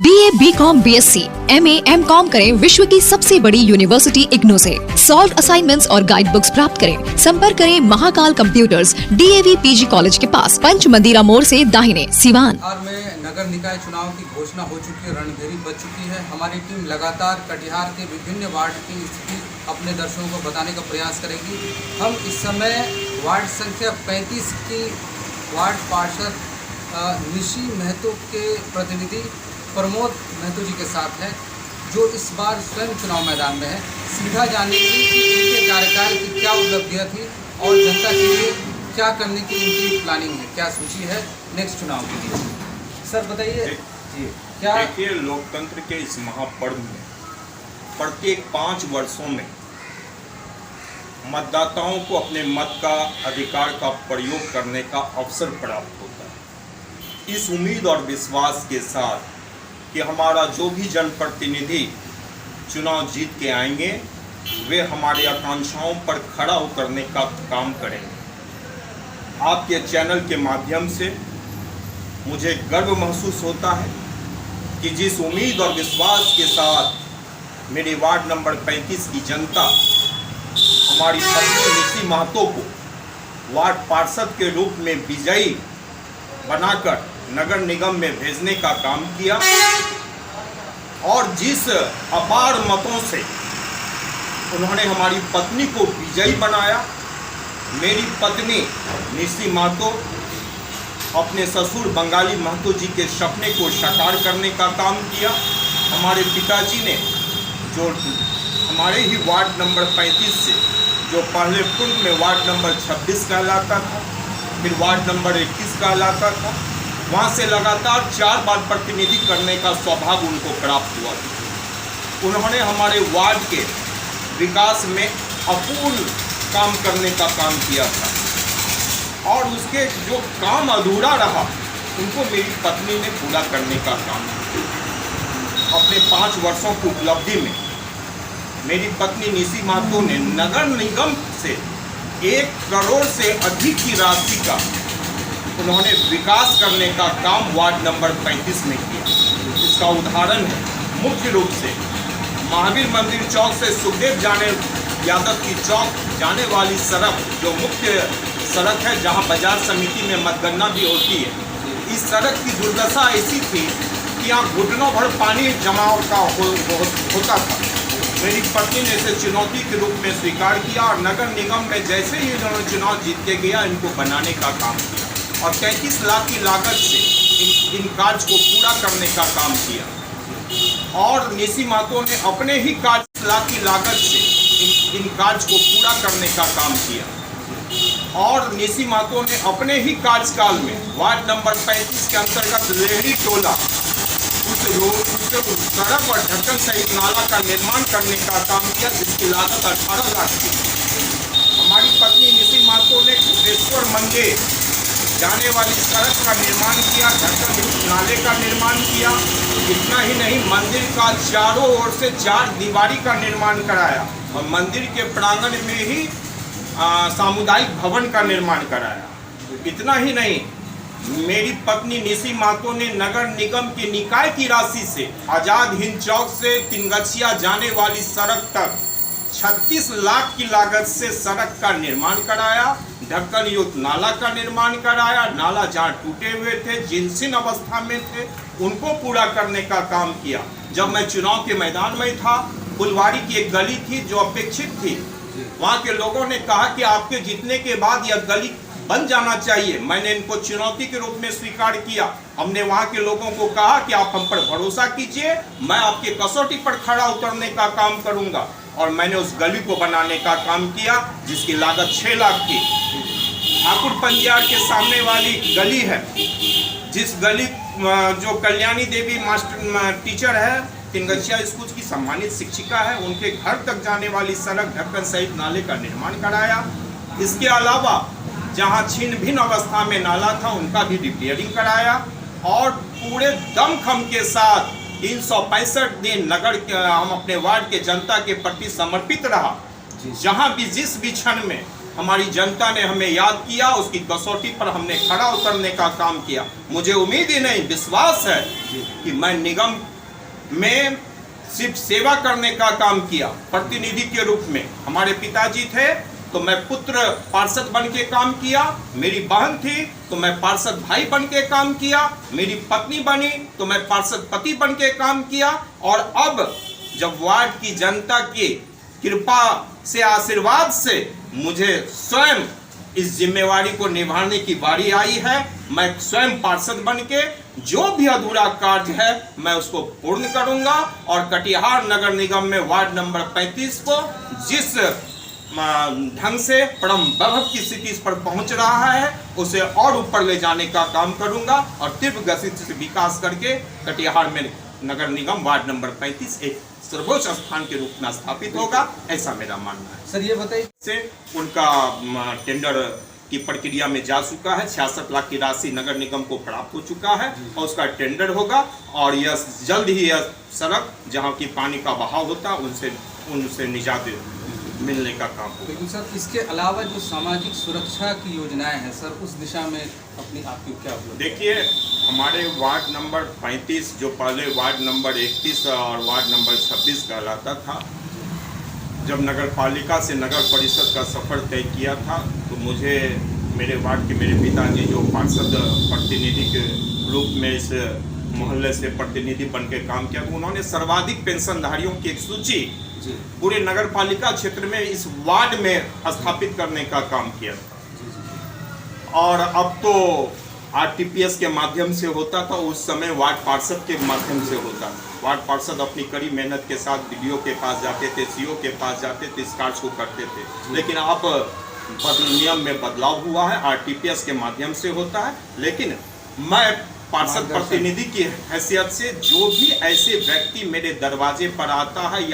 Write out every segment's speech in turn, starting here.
BA, BCom, BSc, MA, MCom करें विश्व की सबसे बड़ी यूनिवर्सिटी इग्नू से। सॉल्व असाइनमेंट्स और गाइड बुक्स प्राप्त करें। संपर्क करें Mahakal computers, DAV PG college के पास, पंच मंदिरा मोड़ से दाहिने, सिवान। बिहार में नगर निकाय चुनाव की घोषणा हो चुकी है, रणभेरी बज चुकी है। हमारी टीम लगातार कटिहार के विभिन्न वार्ड की स्थिति अपने दर्शकों को बताने का प्रयास करेगी। हम इस समय वार्ड संख्या 35 की वार्ड पार्षद निशी महतो के प्रतिनिधि प्रमोद महतो जी के साथ हैं, जो इस बार स्वयं चुनाव मैदान में है। सीधा जानेंगे कि इनके कार्यकाल की क्या उपलब्धियाँ थी और जनता के लिए क्या करने की इनकी प्लानिंग है, क्या सूची है नेक्स्ट चुनाव के लिए। सर बताइए क्या। देखिए, लोकतंत्र के इस महापर्व में प्रत्येक 5 वर्षों में मतदाताओं को अपने मत का अधिकार का प्रयोग करने का अवसर प्राप्त होता है। इस उम्मीद और विश्वास के साथ कि हमारा जो भी जनप्रतिनिधि चुनाव जीत के आएंगे, वे हमारी आकांक्षाओं पर खड़ा उतरने का काम करेंगे। आपके चैनल के माध्यम से मुझे गर्व महसूस होता है कि जिस उम्मीद और विश्वास के साथ मेरे वार्ड नंबर 35 की जनता हमारी पत्नी निशी महतो को वार्ड पार्षद के रूप में विजयी बनाकर नगर निगम में भेजने का काम किया और जिस अपार मतों से उन्होंने हमारी पत्नी को विजयी बनाया। मेरी पत्नी निशी महतो अपने ससुर बंगाली महतो जी के सपने को साकार करने का काम किया। हमारे पिताजी ने जो हमारे ही वार्ड नंबर 35 से जो पहले पूर्व में वार्ड नंबर 26 कहलाता था, फिर वार्ड नंबर 21 कहलाता था, वहाँ से लगातार 4 बार प्रतिनिधि करने का सौभाग्य उनको प्राप्त हुआ था। उन्होंने हमारे वार्ड के विकास में अपूर्व काम करने का काम किया था और उसके जो काम अधूरा रहा उनको मेरी पत्नी ने पूरा करने का काम किया। अपने 5 वर्षों की उपलब्धि में मेरी पत्नी निशी महतो ने नगर निगम से 1 करोड़ से अधिक की राशि का उन्होंने विकास करने का काम वार्ड नंबर 35 में किया। इसका उदाहरण है मुख्य रूप से महावीर मंदिर चौक से सुखदेव यादव की चौक जाने वाली सड़क, जो मुख्य सड़क है जहां बाजार समिति में मतगणना भी होती है। इस सड़क की दुर्दशा ऐसी थी कि यहाँ घुटनों भर पानी जमाव का होता था। मेरी पत्नी ने इसे चुनौती के रूप में स्वीकार किया और नगर निगम में जैसे ही इन्होंने चुनाव जीत के गया, इनको बनाने का काम किया और 33 लाख की लागत से इन कार्य को पूरा करने का काम किया। और निशी महतो ने अपने ही 40 लाख की लागत से इन कार्य को पूरा करने का काम किया। और निशी महतो ने अपने ही कार्यकाल में वार्ड नंबर 35 के अंतर्गत लेहड़ी टोला उस सड़क और ढक्कन सहित नाला का निर्माण करने का काम किया, जिसकी लागत 18 लाख की। हमारी पत्नी निशी महतो ने कुटेश्वर मंदिर जाने वाली सड़क का निर्माण किया, ढक्कन नाले का निर्माण किया। इतना ही नहीं, मंदिर का चारों ओर से 4 दीवारी का निर्माण कराया और मंदिर के प्रांगण में ही सामुदायिक भवन का निर्माण कराया। इतना ही नहीं, मेरी पत्नी निशी महतो ने नगर निगम के निकाय की राशि से आजाद हिंद चौक से तिनगछिया जाने वाली सड़क तक 36 लाख की लागत से सड़क का निर्माण कराया, ढक्कन युक्त नाला का निर्माण कराया। नाला जहाँ टूटे हुए थे, जीर्णशीर्ण अवस्था में थे, उनको पूरा करने का काम किया। जब मैं चुनाव के मैदान में था, फुलवाड़ी की एक गली थी जो अपेक्षित थी। वहाँ के लोगों ने कहा कि आपके जीतने के बाद यह गली बन जाना चाहिए। मैंने इनको चुनौती के रूप में स्वीकार किया। हमने वहाँ के लोगों को कहा कि आप हम पर भरोसा कीजिए, मैं आपके कसौटी पर खड़ा उतरने का काम करूँगा। और मैंने उस गली को बनाने का काम किया, जिसकी लागत 6 लाख की। ठाकुर पंजियार के सामने वाली गली है, जिस गली जो कल्याणी देवी मास्टर टीचर है, तिनगछिया स्कूल की सम्मानित शिक्षिका है, उनके घर तक जाने वाली सड़क ढक्कन सहित नाले का निर्माण कराया। इसके अलावा जहां छिन्न भिन्न अवस्था में नाला था, उनका भी रिपेयरिंग कराया और पूरे दमखम के साथ 365 दिन नगर हम अपने वार्ड के जनता के प्रति समर्पित रहा। जहां भी जिस भी क्षण में हमारी जनता ने हमें याद किया, उसकी कसौटी पर हमने खड़ा उतरने का काम किया। मुझे उम्मीद ही नहीं, विश्वास है कि मैं निगम मैं सिर्फ सेवा करने का काम किया प्रतिनिधि के रूप में। हमारे पिताजी थे तो मैं पुत्र पार्षद बन के काम किया, मेरी बहन थी तो मैं पार्षद भाई बन के काम किया, मेरी पत्नी बनी तो मैं पार्षद पति बन के काम किया। और अब जब वार्ड की जनता की कृपा से, आशीर्वाद से मुझे स्वयं इस जिम्मेवारी को निभाने की बारी आई है, मैं स्वयं पार्षद बन के जो भी अधूरा कार्य है मैं उसको पूर्ण करूंगा। और कटिहार नगर निगम में वार्ड नंबर 35 को जिस ढंग से परम वैभव की स्थिति पर पहुंच रहा है उसे और ऊपर ले जाने का काम करूंगा और तीव्र गति से विकास करके कटिहार में नगर निगम वार्ड नंबर 35 एक सर्वोच्च स्थान के रूप में स्थापित होगा, ऐसा मेरा मानना है। सर ये बताइए, से उनका टेंडर की प्रक्रिया में जा चुका है, 66 लाख की राशि नगर निगम को प्राप्त हो चुका है और उसका टेंडर होगा और यह जल्द ही यह सड़क जहां की पानी का बहाव होता है उनसे निजात मिलने का काम होगा। बिल्कुल सर, इसके अलावा जो सामाजिक सुरक्षा की योजनाएं हैं सर, उस दिशा में आपकी क्या उपलब्धि? देखिए, हमारे वार्ड नंबर 35 जो पहले वार्ड नंबर 31 और वार्ड नंबर 26 कहलाता था, जब नगर पालिका से नगर परिषद का सफ़र तय किया था तो मुझे मेरे वार्ड के मेरे पिताजी जो पार्षद प्रतिनिधि के रूप में इस मोहल्ले से प्रतिनिधि बन के काम किया, तो उन्होंने सर्वाधिक पेंशनधारियों की एक सूची पूरे नगर पालिका क्षेत्र में इस वार्ड में स्थापित करने का काम किया था। और अब तो आरटीपीएस के माध्यम से होता था, उस समय वार्ड पार्षद के माध्यम से होता था। वार्ड पार्षद अपनी कड़ी मेहनत के साथ बीडीओ के पास जाते थे, सीओ के पास जाते थे, इस कार्य को करते थे। लेकिन अब नियम में बदलाव हुआ है, आरटीपीएस के माध्यम से होता है। लेकिन मैं पार्षद प्रतिनिधि की हैसियत से जो भी ऐसे व्यक्ति मेरे दरवाजे पर आता है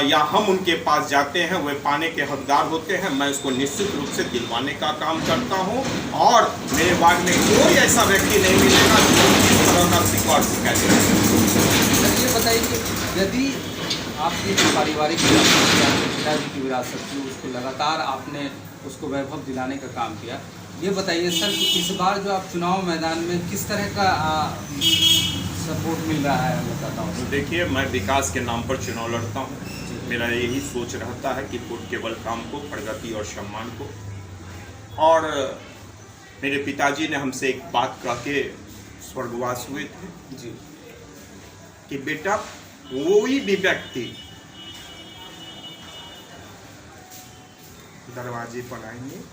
या हम उनके पास जाते हैं, वे पाने के हकदार होते हैं, मैं उसको निश्चित रूप से दिलवाने का काम करता हूं। और मेरे वार्ड में कोई ऐसा व्यक्ति नहीं मिलेगा जो इस तरह का शिकायत करे। ये बताइए कि यदि आपकी पारिवारिक पिताजी की विरासत थी, उसको लगातार आपने उसको वैभव दिलाने का काम किया, ये बताइए सर कि इस बार जो आप चुनाव मैदान में किस तरह का सपोर्ट मिल रहा है बताता हूँ। तो देखिए, मैं विकास के नाम पर चुनाव लड़ता हूँ। मेरा यही सोच रहता है कि वोट केवल काम को, प्रगति और सम्मान को। और मेरे पिताजी ने हमसे एक बात कह के स्वर्गवास हुए थे जी, कि बेटा कोई भी व्यक्ति दरवाजे पर आएंगे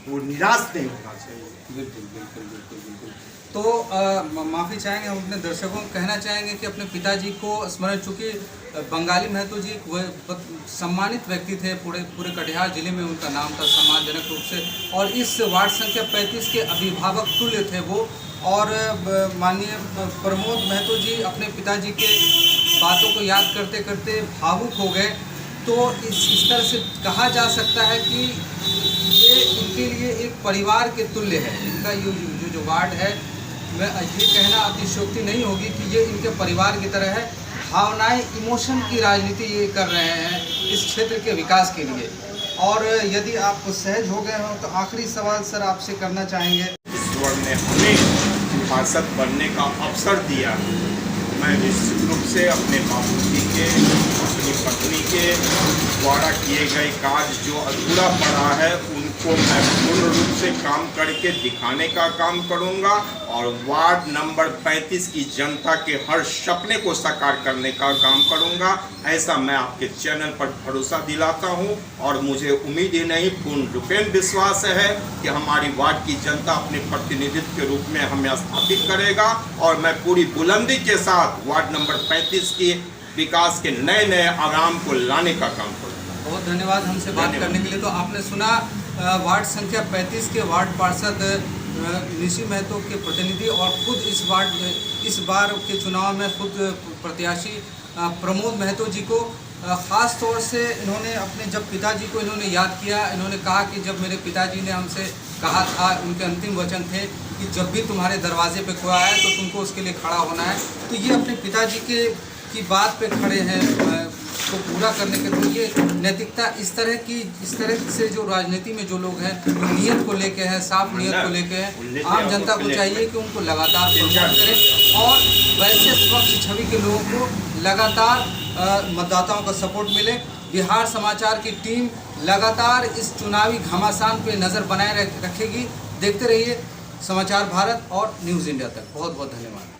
वो निराश नहीं होना चाहिए। बिल्कुल बिल्कुल बिल्कुल बिल्कुल। तो माफ़ी चाहेंगे, हम अपने दर्शकों को कहना चाहेंगे कि अपने पिताजी को स्मरण, चूँकि बंगाली महतो जी वह सम्मानित व्यक्ति थे, पूरे कटिहार जिले में उनका नाम था सम्मानजनक रूप से, और इस वार्ड संख्या 35 के अभिभावक तुल्य थे वो। और माननीय प्रमोद महतो जी अपने पिताजी के बातों को याद करते करते भावुक हो गए। तो इस तरह से कहा जा सकता है कि ये इनके लिए एक परिवार के तुल्य है। इनका जो वार्ड है, मैं ये कहना अतिशयोक्ति नहीं होगी कि ये इनके परिवार की तरह है। भावनाएं, इमोशन की राजनीति ये कर रहे हैं इस क्षेत्र के विकास के लिए। और यदि आप सहज हो गए हो तो आखिरी सवाल सर आपसे करना चाहेंगे। ईश्वर ने हमें पार्षद बनने का अवसर दिया। मैं निश्चित रूप से अपने बाबूजी के, अपनी पत्नी के द्वारा किए गए कार्य जो अधूरा पड़ा है उनको मैं पूर्ण रूप से काम करके दिखाने का काम करूंगा और वार्ड नंबर 35 की जनता के हर सपने को साकार करने का काम करूंगा। ऐसा मैं आपके चैनल पर भरोसा दिलाता हूं और मुझे उम्मीद ही नहीं, पूर्ण रूपेण विश्वास है कि हमारी वार्ड की जनता अपने प्रतिनिधित्व के रूप में हमें स्थापित करेगा और मैं पूरी बुलंदी के साथ वार्ड नंबर 35 की विकास के नए नए आगाम को लाने का काम करूँगा। बहुत धन्यवाद हमसे बात करने के लिए। तो आपने सुना वार्ड संख्या 35 के वार्ड पार्षद निशी महतो के प्रतिनिधि और खुद इस बार के चुनाव में खुद प्रत्याशी प्रमोद महतो जी को ख़ास तौर से इन्होंने अपने जब पिताजी को इन्होंने याद किया। इन्होंने कहा कि जब मेरे पिताजी ने हमसे कहा था, उनके अंतिम वचन थे कि जब भी तुम्हारे दरवाजे पे कोई आए तो तुमको उसके लिए खड़ा होना है। तो ये अपने पिताजी की बात पे खड़े हैं। को पूरा करने के लिए ये नैतिकता इस तरह से जो राजनीति में जो लोग हैं, जो नियत को लेके हैं, साफ नियत को लेके हैं, आम जनता को चाहिए कि उनको लगातार प्रमोट करें और वैसे स्वच्छ छवि के लोगों को लगातार मतदाताओं का सपोर्ट मिले। बिहार समाचार की टीम लगातार इस चुनावी घमासान पे नज़र बनाए रखेगी। देखते रहिए समाचार भारत और न्यूज़ इंडिया तक। बहुत बहुत धन्यवाद।